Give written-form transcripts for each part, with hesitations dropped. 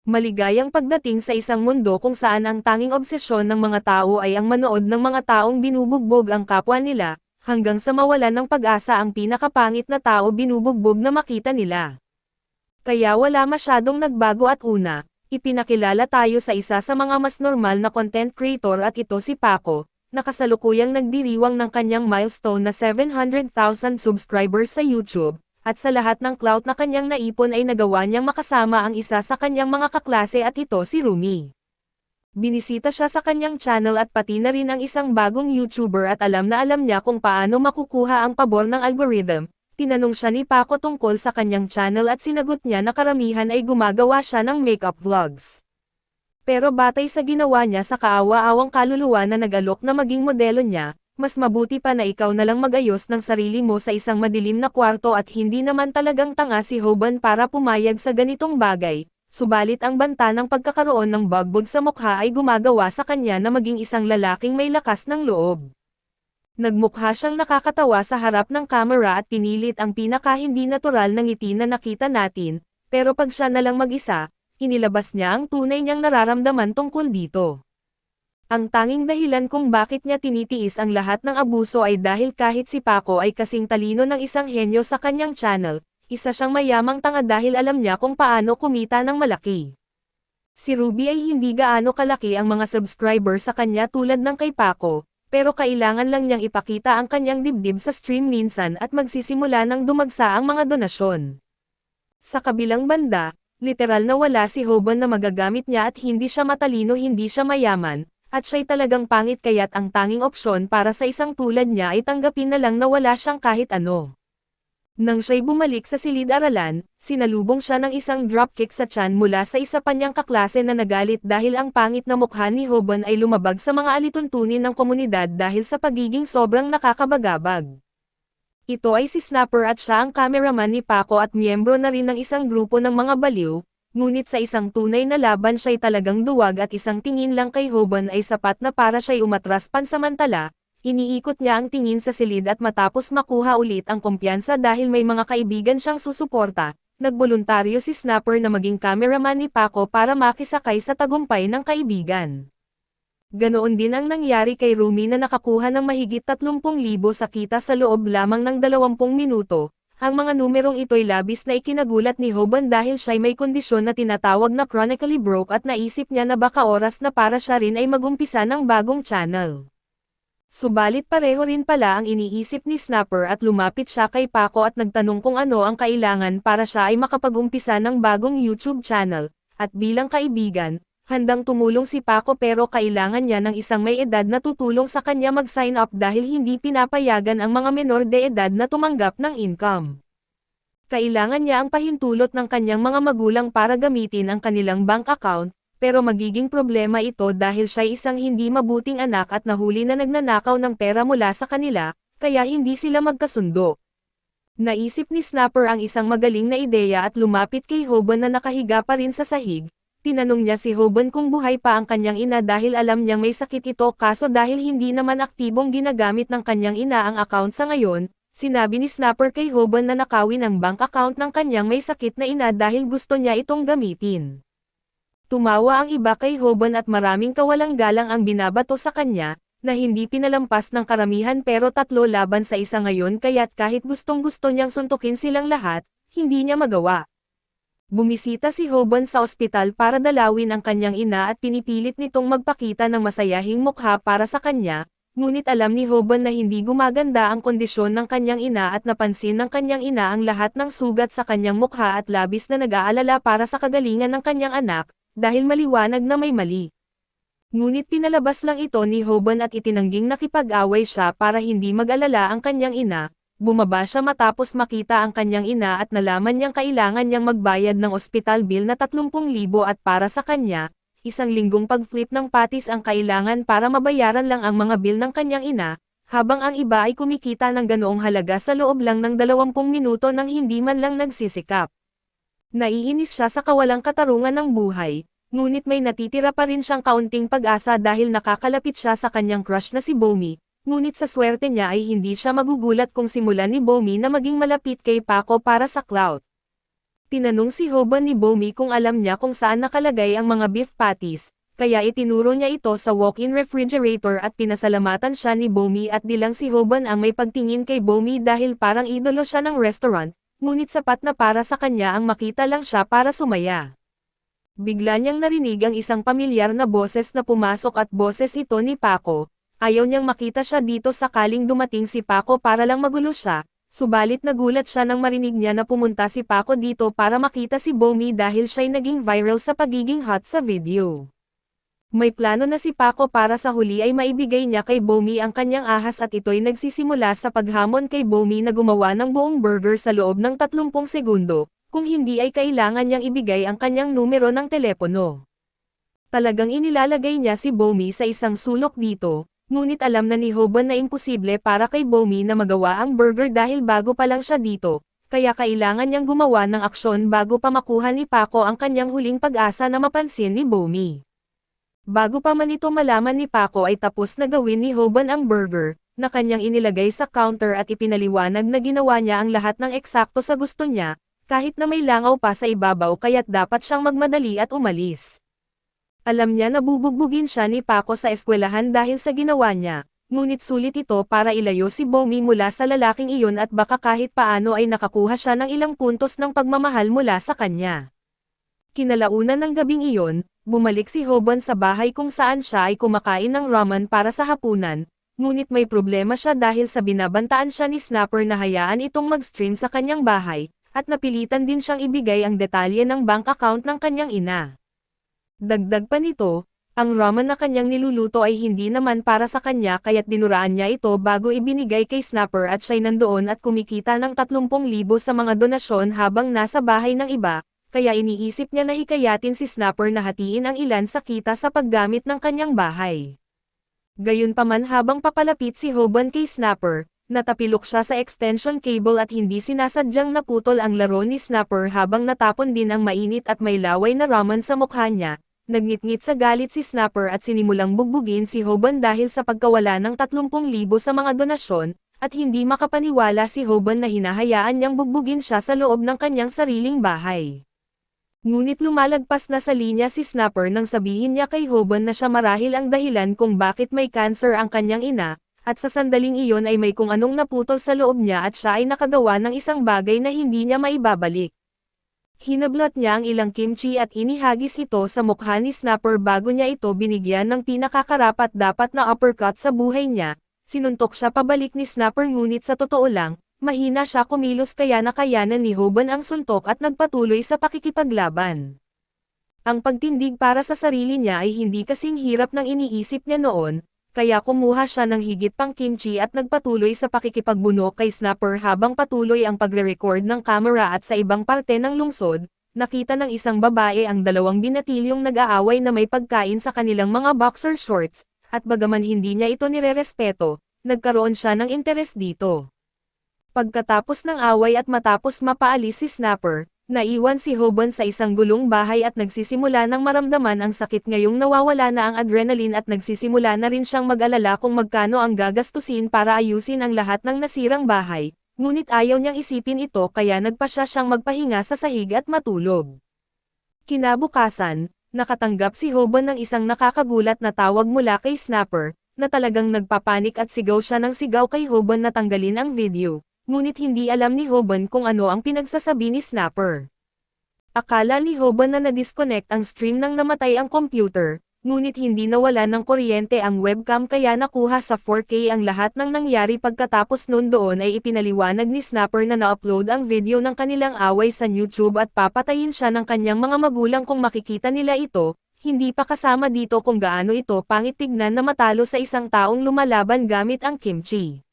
Maligayang pagdating sa isang mundo kung saan ang tanging obsesyon ng mga tao ay ang manood ng mga taong binubugbog ang kapwa nila, hanggang sa mawalan ng pag-asa ang pinakapangit na tao binubugbog na makita nila. Kaya wala masyadong nagbago at una, ipinakilala tayo sa isa sa mga mas normal na content creator at ito si Paco, na kasalukuyang nagdiriwang ng kanyang milestone na 700,000 subscribers sa YouTube. At sa lahat ng clout na kanyang naipon ay nagawa niyang makasama ang isa sa kanyang mga kaklase at ito si Rumi. Binisita siya sa kanyang channel at pati na rin ang isang bagong YouTuber at alam na alam niya kung paano makukuha ang pabor ng algorithm. Tinanong siya ni Paco tungkol sa kanyang channel at sinagot niya na karamihan ay gumagawa siya ng makeup vlogs. Pero batay sa ginawa niya sa kaawa-awang kaluluwa na nag-alok na maging modelo niya, mas mabuti pa na ikaw na lang mag-ayos ng sarili mo sa isang madilim na kwarto at hindi naman talagang tanga si Hoban para pumayag sa ganitong bagay, subalit ang banta ng pagkakaroon ng bugbog sa mukha ay gumagawa sa kanya na maging isang lalaking may lakas ng loob. Nagmukha siyang nakakatawa sa harap ng kamera at pinilit ang pinaka-hindi natural na ngiti na nakita natin, pero pag siya na lang mag-isa, inilabas niya ang tunay niyang nararamdaman tungkol dito. Ang tanging dahilan kung bakit niya tinitiis ang lahat ng abuso ay dahil kahit si Paco ay kasing talino ng isang henyo sa kanyang channel, isa siyang mayamang tanga dahil alam niya kung paano kumita ng malaki. Si Ruby ay hindi gaano kalaki ang mga subscriber sa kanya tulad ng kay Paco, pero kailangan lang niyang ipakita ang kanyang dibdib sa stream minsan at magsisimula ng dumagsa ang mga donasyon. Sa kabilang banda, literal na wala si Hoban na magagamit niya at hindi siya matalino, hindi siya mayaman, at siya'y talagang pangit kaya't ang tanging opsyon para sa isang tulad niya ay tanggapin na lang na wala siyang kahit ano. Nang siya'y bumalik sa silid-aralan, sinalubong siya ng isang dropkick sa tiyan mula sa isa pa niyang kaklase na nagalit dahil ang pangit na mukha ni Hoban ay lumabag sa mga alituntunin ng komunidad dahil sa pagiging sobrang nakakabagabag. Ito ay si Snapper at siya ang cameraman ni Paco at miyembro na rin ng isang grupo ng mga baliw. Ngunit sa isang tunay na laban siya'y talagang duwag at isang tingin lang kay Hoban ay sapat na para siya'y umatras pansamantala, iniikot niya ang tingin sa silid at matapos makuha ulit ang kumpiyansa dahil may mga kaibigan siyang susuporta, nagboluntaryo si Snapper na maging cameraman ni Paco para makisakay sa tagumpay ng kaibigan. Ganoon din ang nangyari kay Rumi na nakakuha ng mahigit 30,000 sa kita sa loob lamang ng 20 minuto. Ang mga numerong ito'y labis na ikinagulat ni Hoban dahil siya'y may kondisyon na tinatawag na chronically broke at naisip niya na baka oras na para siya rin ay magumpisa ng bagong channel. Subalit pareho rin pala ang iniisip ni Snapper at lumapit siya kay Paco at nagtanong kung ano ang kailangan para siya ay makapag-umpisa ng bagong YouTube channel, at bilang kaibigan, handang tumulong si Paco pero kailangan niya ng isang may edad na tutulong sa kanya mag-sign up dahil hindi pinapayagan ang mga menor de edad na tumanggap ng income. Kailangan niya ang pahintulot ng kanyang mga magulang para gamitin ang kanilang bank account, pero magiging problema ito dahil siya'y isang hindi mabuting anak at nahuli na nagnanakaw ng pera mula sa kanila, kaya hindi sila magkasundo. Naisip ni Snapper ang isang magaling na ideya at lumapit kay Hoban na nakahiga pa rin sa sahig. Tinanong niya si Hoban kung buhay pa ang kanyang ina dahil alam niyang may sakit ito kaso dahil hindi naman aktibong ginagamit ng kanyang ina ang account sa ngayon, sinabi ni Snapper kay Hoban na nakawin ang bank account ng kanyang may sakit na ina dahil gusto niya itong gamitin. Tumawa ang iba kay Hoban at maraming kawalang galang ang binabato sa kanya, na hindi pinalampas ng karamihan pero 3 laban sa isa ngayon kaya't kahit gustong-gusto niyang suntukin silang lahat, hindi niya magawa. Bumisita si Hoban sa ospital para dalawin ang kanyang ina at pinipilit nitong magpakita ng masayahing mukha para sa kanya, ngunit alam ni Hoban na hindi gumaganda ang kondisyon ng kanyang ina at napansin ng kanyang ina ang lahat ng sugat sa kanyang mukha at labis na nag-aalala para sa kagalingan ng kanyang anak, dahil maliwanag na may mali. Ngunit pinalabas lang ito ni Hoban at itinangging nakipag-away siya para hindi mag-alala ang kanyang ina. Bumaba siya matapos makita ang kanyang ina at nalaman niyang kailangan niyang magbayad ng ospital bill na 30,000 at para sa kanya, 1 linggong pag-flip ng patis ang kailangan para mabayaran lang ang mga bill ng kanyang ina, habang ang iba ay kumikita ng ganoong halaga sa loob lang ng 20 minuto nang hindi man lang nagsisikap. Naiinis siya sa kawalang katarungan ng buhay, ngunit may natitira pa rin siyang kaunting pag-asa dahil nakakalapit siya sa kanyang crush na si Bomi. Ngunit sa swerte niya ay hindi siya magugulat kung simulan ni Bomi na maging malapit kay Paco para sa clout. Tinanong si Hoban ni Bomi kung alam niya kung saan nakalagay ang mga beef patties, kaya itinuro niya ito sa walk-in refrigerator at pinasalamatan siya ni Bomi at di lang si Hoban ang may pagtingin kay Bomi dahil parang idolo siya ng restaurant, ngunit sapat na para sa kanya ang makita lang siya para sumaya. Bigla niyang narinig ang isang pamilyar na boses na pumasok at boses ito ni Paco. Ayaw niyang makita siya dito sakaling dumating si Paco para lang magulo siya, subalit nagulat siya nang marinig niya na pumunta si Paco dito para makita si Bomi dahil siya'y naging viral sa pagiging hot sa video. May plano na si Paco para sa huli ay maibigay niya kay Bomi ang kanyang ahas at ito'y nagsisimula sa paghamon kay Bomi na gumawa ng buong burger sa loob ng 30 segundo, kung hindi ay kailangan niyang ibigay ang kanyang numero ng telepono. Talagang inilalagay niya si Bomi sa isang sulok dito. Ngunit alam na ni Hoban na imposible para kay Bomi na magawa ang burger dahil bago pa lang siya dito, kaya kailangan niyang gumawa ng aksyon bago pa makuha ni Paco ang kanyang huling pag-asa na mapansin ni Bomi. Bago pa man ito malaman ni Paco ay tapos na gawin ni Hoban ang burger, na kanyang inilagay sa counter at ipinaliwanag na ginawa niya ang lahat ng eksakto sa gusto niya, kahit na may langaw pa sa ibabaw kaya't dapat siyang magmadali at umalis. Alam niya na bubugbugin siya ni Paco sa eskwelahan dahil sa ginawa niya, ngunit sulit ito para ilayo si Bomi mula sa lalaking iyon at baka kahit paano ay nakakuha siya ng ilang puntos ng pagmamahal mula sa kanya. Kinalaunan ng gabing iyon, bumalik si Hoban sa bahay kung saan siya ay kumakain ng ramen para sa hapunan, ngunit may problema siya dahil sa binabantaan siya ni Snapper na hayaan itong mag-stream sa kanyang bahay, at napilitan din siyang ibigay ang detalye ng bank account ng kanyang ina. Dagdag pa nito, ang ramen na kanyang niluluto ay hindi naman para sa kanya kaya't dinuraan niya ito bago ibinigay kay Snapper at siya'y nandoon at kumikita ng 30,000 sa mga donasyon habang nasa bahay ng iba, kaya iniisip niya na hikayatin si Snapper na hatiin ang ilan sa kita sa paggamit ng kanyang bahay. Gayunpaman habang papalapit si Hoban kay Snapper, natapilok siya sa extension cable at hindi sinasadyang naputol ang laro ni Snapper habang natapon din ang mainit at may laway na ramen sa mukha niya. Nagngit-ngit sa galit si Snapper at sinimulang bugbugin si Hoban dahil sa pagkawala ng 30,000 sa mga donasyon, at hindi makapaniwala si Hoban na hinahayaan niyang bugbugin siya sa loob ng kanyang sariling bahay. Ngunit lumalagpas na sa linya si Snapper nang sabihin niya kay Hoban na siya marahil ang dahilan kung bakit may cancer ang kanyang ina, at sa sandaling iyon ay may kung anong naputol sa loob niya at siya ay nakagawa ng isang bagay na hindi niya maibabalik. Hinablot niya ang ilang kimchi at inihagis ito sa mukha ni Snapper bago niya ito binigyan ng pinakakarapat-dapat na uppercut sa buhay niya. Sinuntok siya pabalik ni Snapper ngunit sa totoo lang, mahina siya kumilos kaya nakayanan ni Hoban ang suntok at nagpatuloy sa pakikipaglaban. Ang pagtindig para sa sarili niya ay hindi kasing hirap ng iniisip niya noon, kaya kumuha siya ng higit pang kimchi at nagpatuloy sa pakikipagbunok kay Snapper habang patuloy ang pagre-record ng camera at sa ibang parte ng lungsod, nakita ng isang babae ang dalawang binatilyong nag-aaway na may pagkain sa kanilang mga boxer shorts, at bagaman hindi niya ito nirerespeto, nagkaroon siya ng interes dito. Pagkatapos ng away at matapos mapaalis si Snapper, naiwan si Hoban sa isang gulong bahay at nagsisimula ng maramdaman ang sakit ngayong nawawala na ang adrenaline at nagsisimula na rin siyang mag-alala kung magkano ang gagastusin para ayusin ang lahat ng nasirang bahay, ngunit ayaw niyang isipin ito kaya nagpasya siyang magpahinga sa sahig at matulog. Kinabukasan, nakatanggap si Hoban ng isang nakakagulat na tawag mula kay Snapper, na talagang nagpapanik at sigaw siya ng sigaw kay Hoban na tanggalin ang video. Ngunit hindi alam ni Hoban kung ano ang pinagsasabi ni Snapper. Akala ni Hoban na na-disconnect ang stream nang namatay ang computer, ngunit hindi nawala ng kuryente ang webcam kaya nakuha sa 4K ang lahat ng nangyari pagkatapos noon doon ay ipinaliwanag ni Snapper na na-upload ang video ng kanilang away sa YouTube at papatayin siya ng kanyang mga magulang kung makikita nila ito, hindi pa kasama dito kung gaano ito pangit tignan na matalo sa isang taong lumalaban gamit ang kimchi.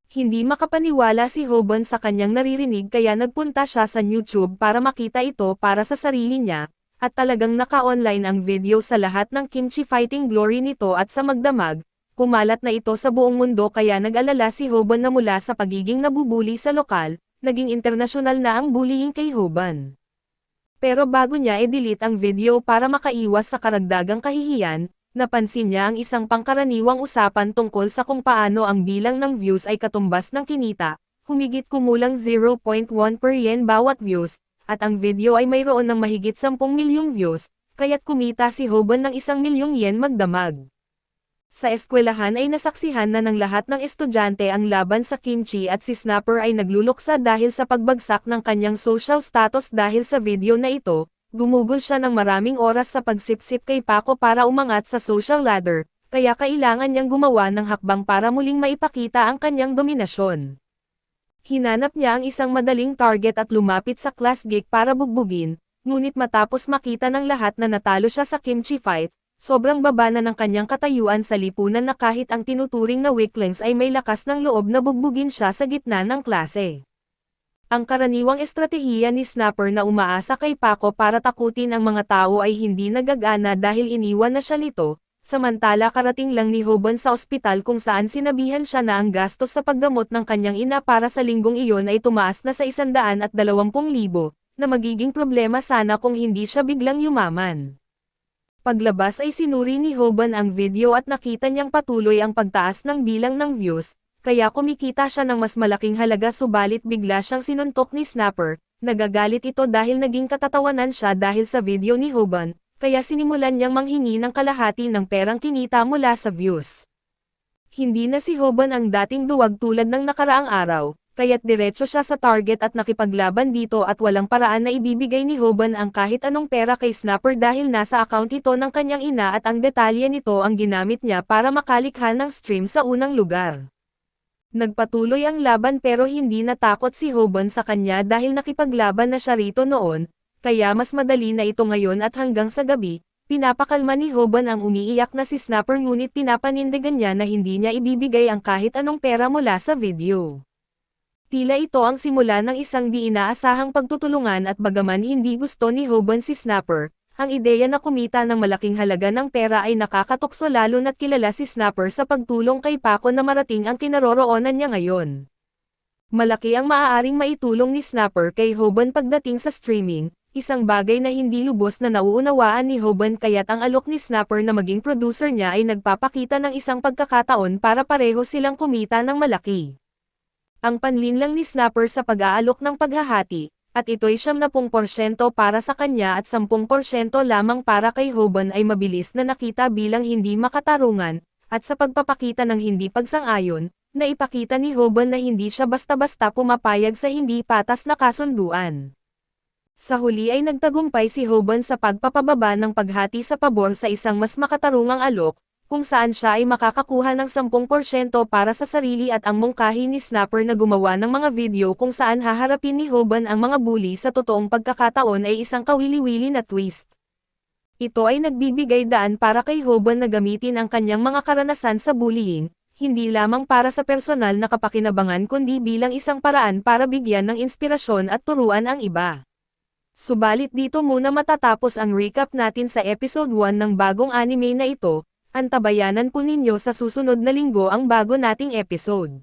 Hindi makapaniwala si Hoban sa kanyang naririnig kaya nagpunta siya sa YouTube para makita ito para sa sarili niya, at talagang naka-online ang video sa lahat ng kimchi fighting glory nito at sa magdamag, kumalat na ito sa buong mundo kaya nag-alala si Hoban na mula sa pagiging nabubuli sa lokal, naging internasyonal na ang bullying kay Hoban. Pero bago niya i-delete ang video para makaiwas sa karagdagang kahihiyan, napansin niya ang isang pangkaraniwang usapan tungkol sa kung paano ang bilang ng views ay katumbas ng kinita, humigit kumulang 0.1 per yen bawat views, at ang video ay mayroon ng mahigit 10 milyong views, kaya't kumita si Hoban ng 1 milyong yen magdamag. Sa eskwelahan ay nasaksihan na ng lahat ng estudyante ang laban sa Kimchi at si Snapper ay nagluluksa dahil sa pagbagsak ng kanyang social status dahil sa video na ito. Gumugol siya ng maraming oras sa pagsipsip kay Paco para umangat sa social ladder, kaya kailangan niyang gumawa ng hakbang para muling maipakita ang kanyang dominasyon. Hinanap niya ang isang madaling target at lumapit sa class geek para bugbugin, ngunit matapos makita ng lahat na natalo siya sa Kimchi fight, sobrang baba na ng kanyang katayuan sa lipunan na kahit ang tinuturing na weaklings ay may lakas ng loob na bugbugin siya sa gitna ng klase. Ang karaniwang estratehiya ni Snapper na umaasa kay Paco para takutin ang mga tao ay hindi nagagana dahil iniwan na siya nito, samantala karating lang ni Hoban sa ospital kung saan sinabihan siya na ang gastos sa paggamot ng kanyang ina para sa linggong iyon ay tumaas na sa 120,000, na magiging problema sana kung hindi siya biglang yumaman. Paglabas ay sinuri ni Hoban ang video at nakita niyang patuloy ang pagtaas ng bilang ng views, kaya kumikita siya ng mas malaking halaga subalit bigla siyang sinuntok ni Snapper. Nagagalit ito dahil naging katatawanan siya dahil sa video ni Hoban, kaya sinimulan niyang manghingi ng kalahati ng perang kinita mula sa views. Hindi na si Hoban ang dating duwag tulad ng nakaraang araw, kaya't diretso siya sa target at nakipaglaban dito at walang paraan na ibibigay ni Hoban ang kahit anong pera kay Snapper dahil nasa account ito ng kanyang ina at ang detalye nito ang ginamit niya para makalikha ng stream sa unang lugar. Nagpatuloy ang laban pero hindi natakot si Hoban sa kanya dahil nakipaglaban na siya rito noon, kaya mas madali na ito ngayon at hanggang sa gabi, pinapakalma ni Hoban ang umiiyak na si Snapper ngunit pinapanindigan niya na hindi niya ibibigay ang kahit anong pera mula sa video. Tila ito ang simula ng isang di inaasahang pagtutulungan at bagaman hindi gusto ni Hoban si Snapper, ang ideya na kumita ng malaking halaga ng pera ay nakakatukso lalo na't kilala si Snapper sa pagtulong kay Paco na marating ang kinaroroonan niya ngayon. Malaki ang maaaring maitulong ni Snapper kay Hoban pagdating sa streaming, isang bagay na hindi lubos na nauunawaan ni Hoban kaya't ang alok ni Snapper na maging producer niya ay nagpapakita ng isang pagkakataon para pareho silang kumita ng malaki. Ang panlinlang ni Snapper sa pag-aalok ng paghahati, at ito'y 70% para sa kanya at 10% lamang para kay Hoban ay mabilis na nakita bilang hindi makatarungan, at sa pagpapakita ng hindi pagsang-ayon, na ipakita ni Hoban na hindi siya basta-basta pumapayag sa hindi patas na kasunduan. Sa huli ay nagtagumpay si Hoban sa pagpapababa ng paghati sa pabor sa isang mas makatarungang alok, kung saan siya ay makakakuha ng 10% para sa sarili at ang mungkahi ni Snapper na gumawa ng mga video kung saan haharapin ni Hoban ang mga bully sa totoong pagkakataon ay isang kawili-wili na twist. Ito ay nagbibigay daan para kay Hoban na gamitin ang kanyang mga karanasan sa bullying, hindi lamang para sa personal na kapakinabangan kundi bilang isang paraan para bigyan ng inspirasyon at turuan ang iba. Subalit dito muna matatapos ang recap natin sa episode 1 ng bagong anime na ito. Antabayanan po ninyo sa susunod na linggo ang bago nating episode.